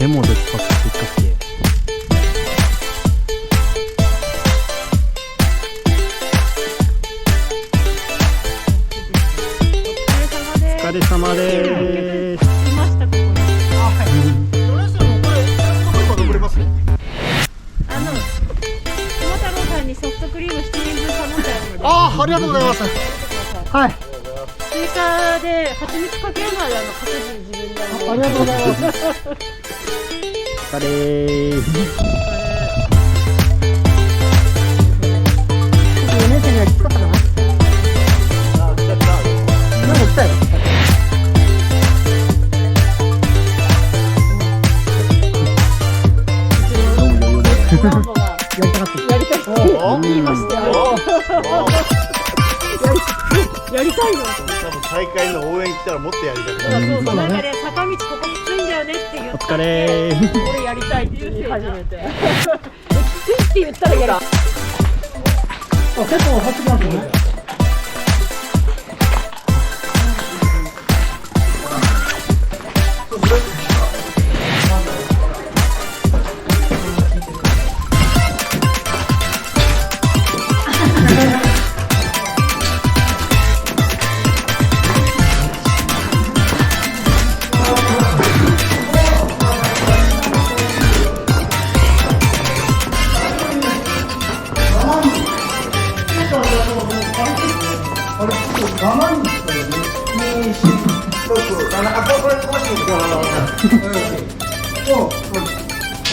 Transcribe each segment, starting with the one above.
手もでっかくてお疲れ様です。いましたここに。はい。どうしたのこれ登れます？友太郎さんにソフトクリーム7人分頼んであるので。ありがとうございます。はい。追加で蜂蜜かけるまでかけずに自分でありがとうございます。お疲れー。4年生にはきつかったかな。来たよ。言いましたよ。やりたいの。多分大会の応援来たらもっとやりたい。そうそう、なんかね、坂道ここきついんだよねって言って。お疲れー。俺やりたいって言い始めて。きついって言ったらやる。結構走ってますね。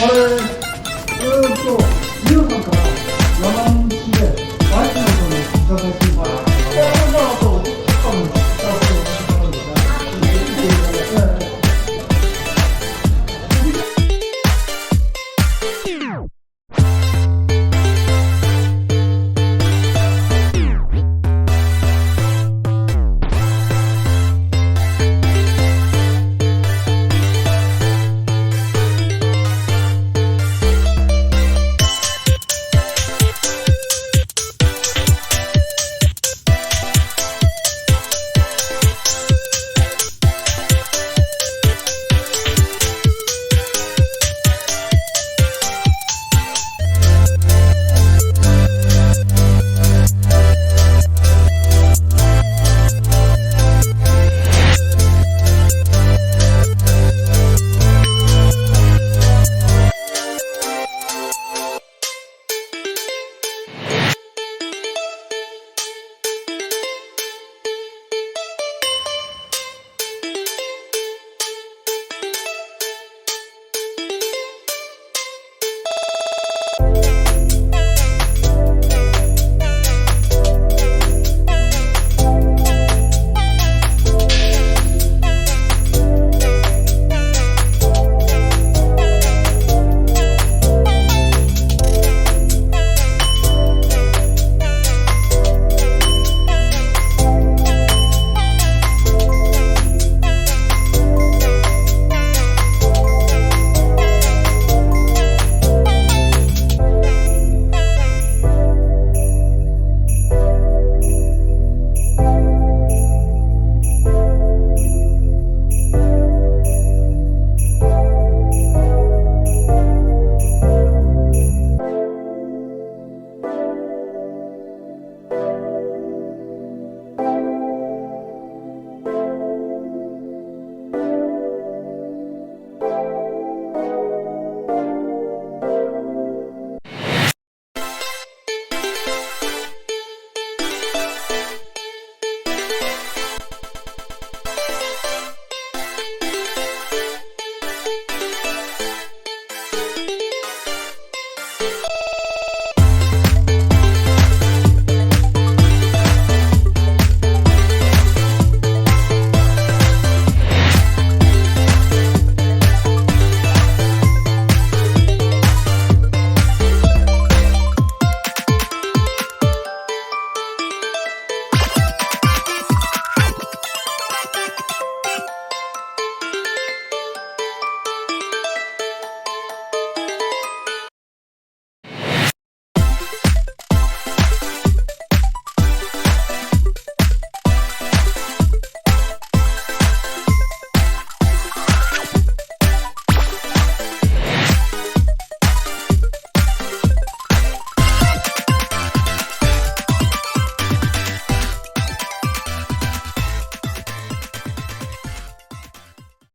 あれ